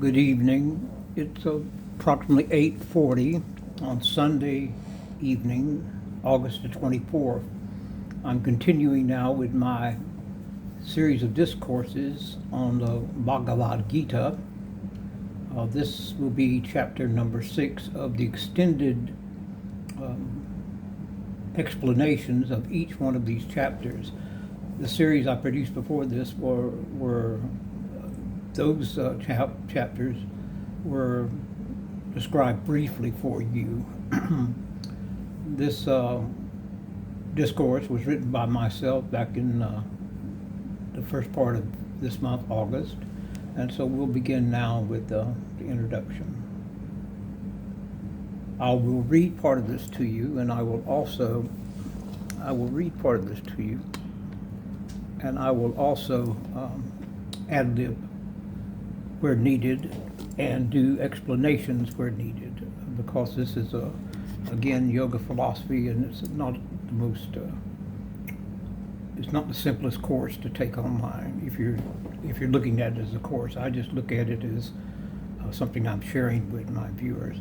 Good evening. It's approximately 8:40 on Sunday evening, August the 24th. I'm continuing now with my series of discourses on the Bhagavad Gita. This will be chapter number 6 of the extended explanations of each one of these chapters. The series I produced before this were those chapters were described briefly for you. This discourse was written by myself back in the first part of this month, August, and so we'll begin now with the introduction. I will read part of this to you, and I will read part of this to you, and I will also ad-lib where needed and do explanations where needed, because this is again yoga philosophy, and it's not the most it's not the simplest course to take online. If you're looking at it as a course, I just look at it as something I'm sharing with my viewers.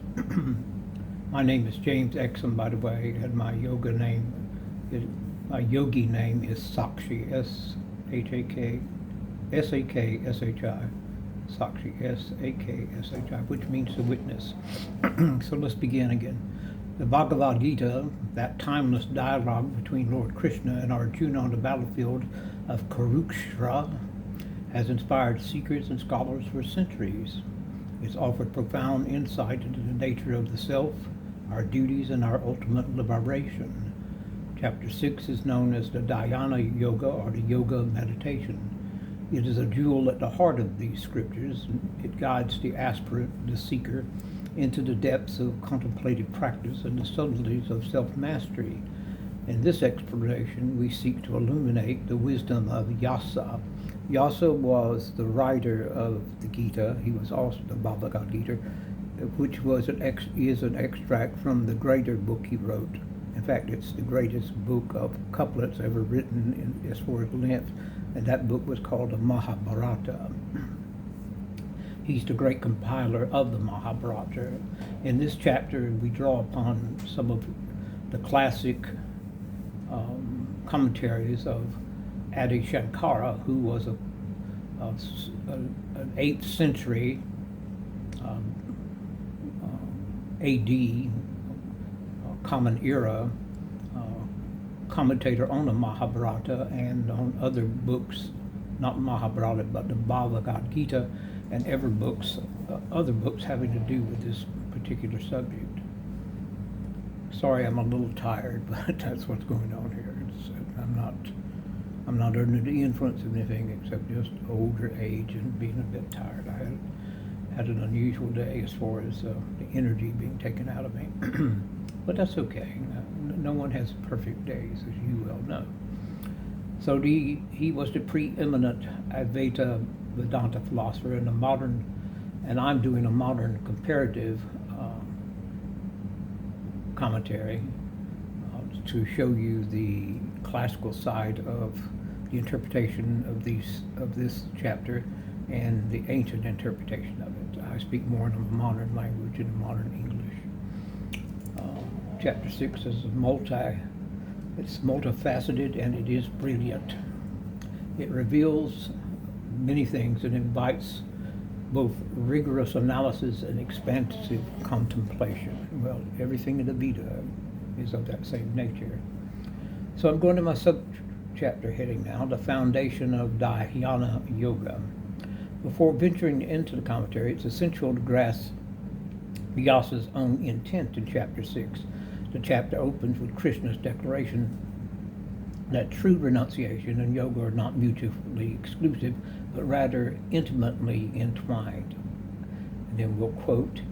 My name is James Exum, by the way, and my yogi name is Sakshi, S-H-A-K, S-A-K-S-H-I. Sakshi, S-A-K-S-H-I, which means to witness. So let's begin again. The Bhagavad Gita, that timeless dialogue between Lord Krishna and Arjuna on the battlefield of Kurukshetra, has inspired seekers and scholars for centuries. It's offered profound insight into the nature of the self, our duties, and our ultimate liberation. Chapter 6 is known as the Dhyana Yoga, or the Yoga of Meditation. It is a jewel at the heart of these scriptures. It guides the aspirant, the seeker, into the depths of contemplative practice and the subtleties of self-mastery. In this exploration, we seek to illuminate the wisdom of Vyasa. Vyasa was the writer of the Gita. He was also the Bhagavad Gita, which is an extract from the greater book he wrote. In fact, it's the greatest book of couplets ever written as far as length, and that book was called the Mahabharata. He's the great compiler of the Mahabharata. In this chapter, we draw upon some of the classic commentaries of Adi Shankara, who was an 8th century AD, Common Era commentator on the Mahabharata and on other books, not Mahabharata, but the Bhagavad Gita and other books having to do with this particular subject. Sorry, I'm a little tired, but that's what's going on here. I'm not under the influence of anything except just older age and being a bit tired. I had an unusual day as far as the energy being taken out of me. But that's okay. No one has perfect days, as you well know. So he was the preeminent Advaita Vedanta philosopher in the modern, and I'm doing a modern comparative commentary to show you the classical side of the interpretation of this chapter and the ancient interpretation of it. I speak more in a modern language and modern English. Chapter 6 is it's multifaceted, and it is brilliant. It reveals many things and invites both rigorous analysis and expansive contemplation. Well, everything in the Gita is of that same nature. So I'm going to my sub-chapter heading now, the foundation of Dhyana Yoga. Before venturing into the commentary, it's essential to grasp Vyasa's own intent in chapter 6. The chapter opens with Krishna's declaration that true renunciation and yoga are not mutually exclusive, but rather intimately entwined. And then we'll quote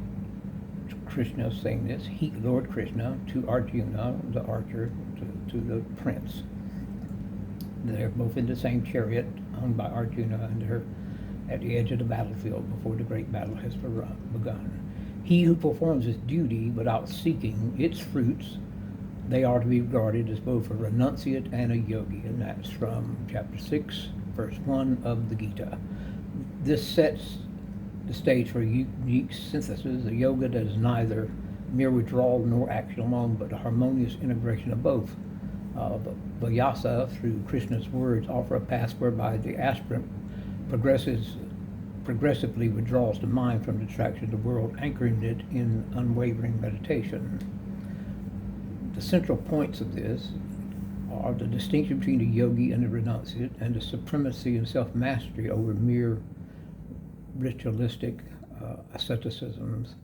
Krishna saying this, Lord Krishna to Arjuna, the archer, to the prince. They're both in the same chariot, owned by Arjuna, and they're at the edge of the battlefield before the great battle has begun. He who performs his duty without seeking its fruits, they are to be regarded as both a renunciate and a yogi, and that's from chapter 6, verse 1 of the Gita. This sets the stage for a unique synthesis, a yoga that is neither mere withdrawal nor action alone, but a harmonious integration of both. The Vyasa, through Krishna's words, offer a path whereby the aspirant progressively withdraws the mind from distraction of the world, anchoring it in unwavering meditation. The central points of this are the distinction between the yogi and the renunciate, and the supremacy and self-mastery over mere ritualistic asceticisms,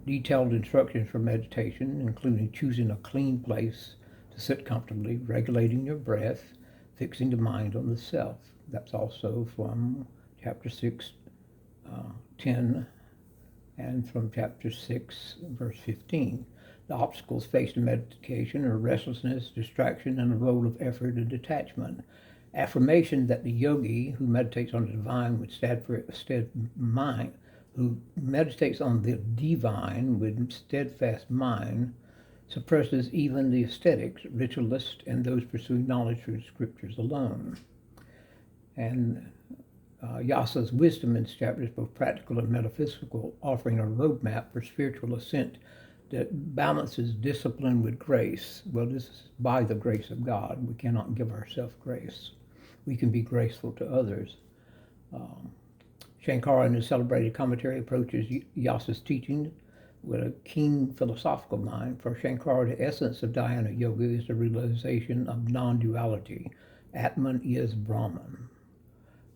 detailed instructions for meditation, including choosing a clean place to sit comfortably, regulating your breath, fixing the mind on the self. That's also from chapter 6, 10, and from chapter 6, verse 15. The obstacles faced in meditation are restlessness, distraction, and the role of effort and detachment. Affirmation that the yogi who meditates on the divine with steadfast mind, who meditates on the divine with steadfast mind, suppresses even the ascetics, ritualists, and those pursuing knowledge through the scriptures alone. And Yasa's wisdom in this chapter is both practical and metaphysical, offering a roadmap for spiritual ascent that balances discipline with grace. Well, this is by the grace of God. We cannot give ourselves grace. We can be graceful to others. Shankara, in his celebrated commentary, approaches Yasa's teaching with a keen philosophical mind. For Shankara, the essence of dhyana yoga is the realization of non-duality. Atman is Brahman.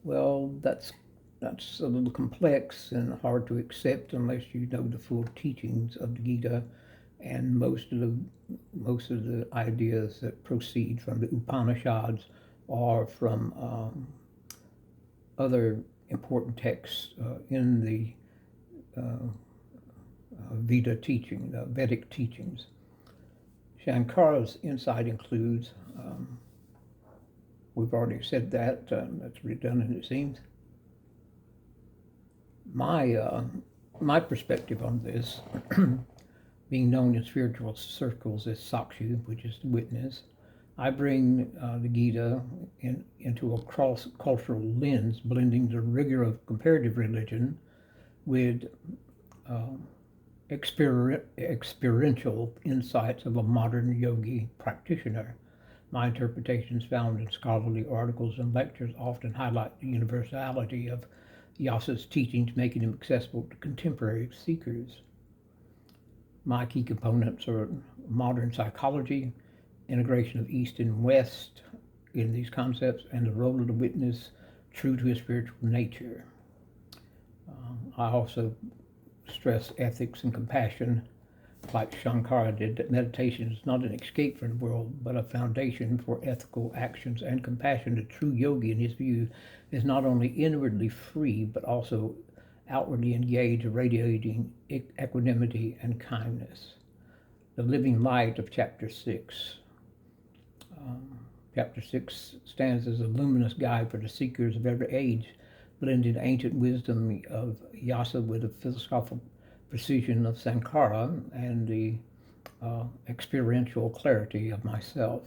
Well, that's a little complex and hard to accept unless you know the full teachings of the Gita and most of the ideas that proceed from the Upanishads or from other important texts in the Veda teaching, the Vedic teachings. Shankara's insight includes, we've already said that, that's redundant it seems. My perspective on this, being known in spiritual circles as Sakshi, which is the witness, I bring the Gita into a cross-cultural lens, blending the rigor of comparative religion with experiential insights of a modern yogi practitioner. My interpretations found in scholarly articles and lectures often highlight the universality of Yasa's teachings, making them accessible to contemporary seekers. My key components are modern psychology, integration of East and West in these concepts, and the role of the witness true to his spiritual nature. I also stress ethics and compassion, like Shankara did, that meditation is not an escape from the world, but a foundation for ethical actions and compassion. The true yogi, in his view, is not only inwardly free, but also outwardly engaged, radiating equanimity and kindness. The living light of chapter 6. Chapter 6 stands as a luminous guide for the seekers of every age, blending ancient wisdom of Yasa with the philosophical precision of Sankara and the experiential clarity of myself.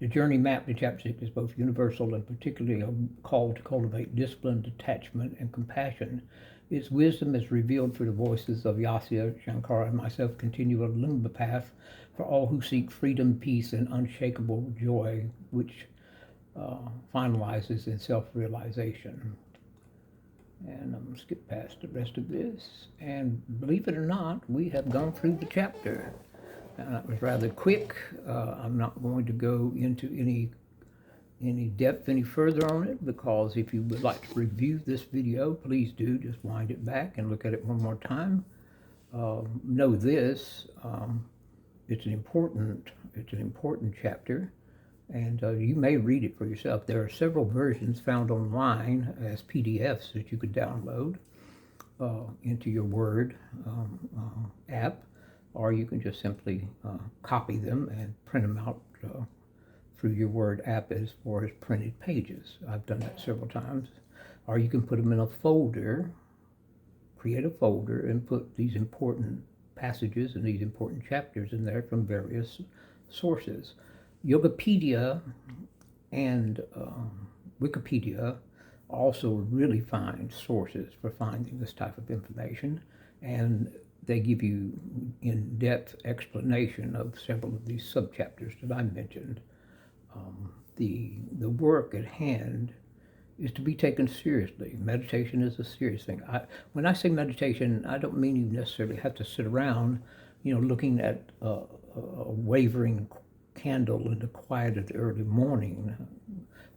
The journey map to chapter 6 is both universal and particularly a call to cultivate discipline, detachment, and compassion. Its wisdom is revealed through the voices of Yasya, Shankara, and myself, continue a lumba path for all who seek freedom, peace, and unshakable joy, which finalizes in self-realization. And I'm going to skip past the rest of this. And believe it or not, we have gone through the chapter. It was rather quick. I'm not going to go into any depth any further on it, because if you would like to review this video, please do. Just wind it back and look at it one more time. Know this, it's an important chapter, and you may read it for yourself. There are several versions found online as PDFs that you could download into your Word app, or you can just simply copy them and print them out through your Word app as far as printed pages. I've done that several times. Or you can put them in a folder, create a folder, and put these important passages and these important chapters in there from various sources. Yogapedia and Wikipedia also really fine sources for finding this type of information, and they give you in-depth explanation of several of these subchapters that I mentioned. The work at hand is to be taken seriously. Meditation is a serious thing. When I say meditation, I don't mean you necessarily have to sit around, looking at a wavering candle in the quiet of the early morning.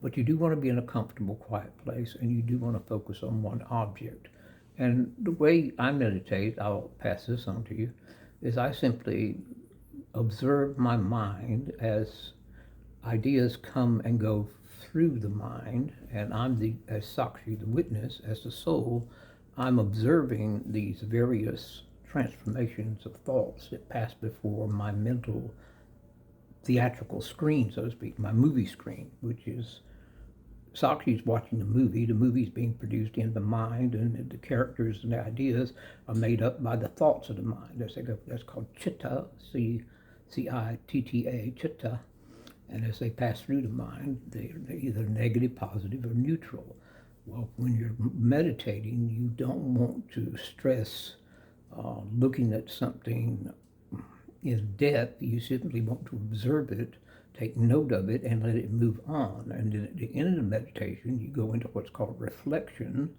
But you do want to be in a comfortable, quiet place, and you do want to focus on one object. And the way I meditate, I'll pass this on to you, is I simply observe my mind as ideas come and go through the mind, and as Sakshi, the witness, as the soul, I'm observing these various transformations of thoughts that pass before my mental theatrical screen, so to speak, my movie screen, which is Sakshi's watching the movie's being produced in the mind, and the characters and the ideas are made up by the thoughts of the mind. That's called chitta, C-I-T-T-A, chitta. And as they pass through the mind, they're either negative, positive, or neutral. Well, when you're meditating, you don't want to stress looking at something in depth. You simply want to observe it, take note of it, and let it move on. And then at the end of the meditation, you go into what's called reflection.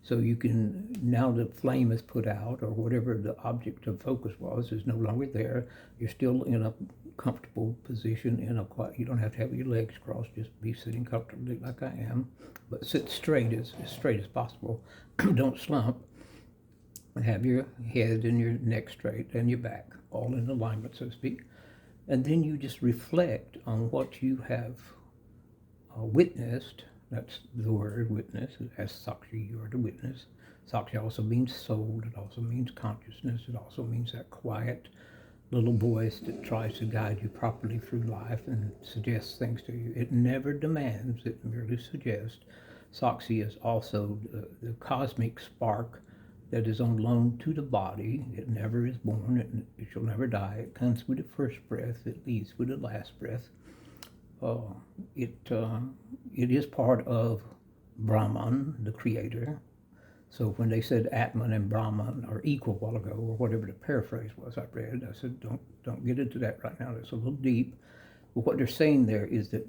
So you can, now the flame is put out, or whatever the object of focus was is no longer there. You're still in a comfortable position, you don't have to have your legs crossed, just be sitting comfortably like I am, but sit straight as straight as possible. Don't slump, and have your head and your neck straight and your back all in alignment, so to speak. And then you just reflect on what you have witnessed. That's the word witness. As Sakshi, you are the witness. Sakshi also means soul. It also means consciousness. It also means that quiet little voice that tries to guide you properly through life and suggests things to you. It never demands, it merely suggests. Sakshi is also the cosmic spark that is on loan to the body. It never is born. It shall never die. It comes with the first breath. It leaves with the last breath. It is part of Brahman, the creator. So when they said Atman and Brahman are equal a while ago, or whatever the paraphrase was I read, I said, don't get into that right now. It's a little deep. But what they're saying there is that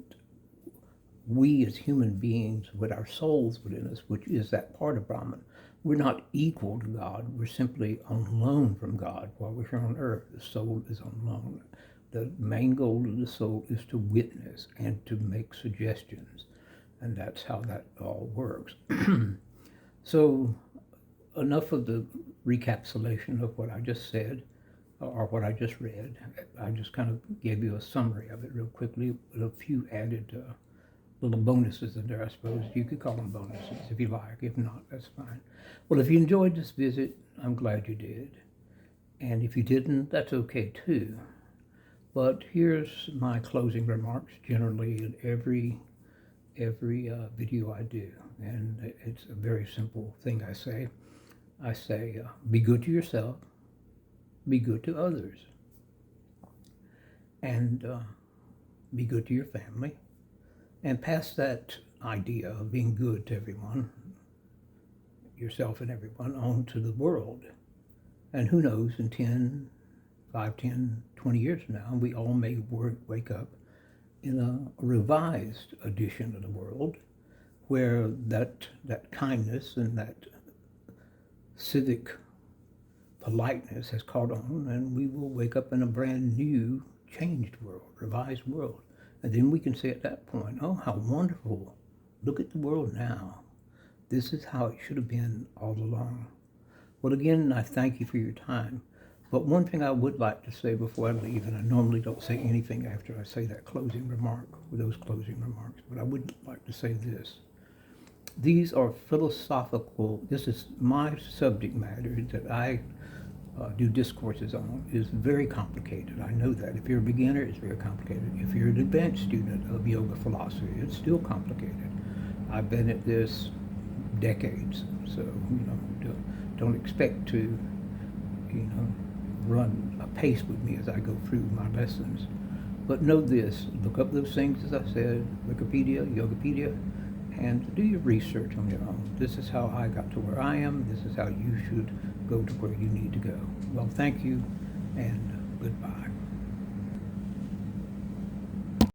we as human beings, with our souls within us, which is that part of Brahman, we're not equal to God. We're simply on loan from God while we're here on earth. The soul is on loan. The main goal of the soul is to witness and to make suggestions. And that's how that all works. So enough of the recapitulation of what I just said or what I just read. I just kind of gave you a summary of it real quickly with a few added little bonuses in there, I suppose. You could call them bonuses if you like. If not, that's fine. Well, if you enjoyed this visit, I'm glad you did. And if you didn't, that's okay too. But here's my closing remarks generally in every video I do. And it's a very simple thing I say. I say, be good to yourself, be good to others, and be good to your family, and pass that idea of being good to everyone, yourself and everyone, on to the world. And who knows, in 5, 10, 20 years from now, we all may wake up in a revised edition of the world where that kindness and that civic politeness has caught on, and we will wake up in a brand new, changed world, revised world. And then we can say at that point, oh, how wonderful. Look at the world now. This is how it should have been all along. Well, again, I thank you for your time. But one thing I would like to say before I leave, and I normally don't say anything after I say that closing remark, or those closing remarks, but I would like to say this. These are philosophical, this is my subject matter that I do discourses on, is very complicated. I know that. If you're a beginner, it's very complicated. If you're an advanced student of yoga philosophy, it's still complicated. I've been at this decades, so, don't expect to, run a pace with me as I go through my lessons. But know this, look up those things, as I said, Wikipedia, Yogapedia, and do your research on your own. This is how I got to where I am. This is how you should go to where you need to go. Well, thank you, and goodbye.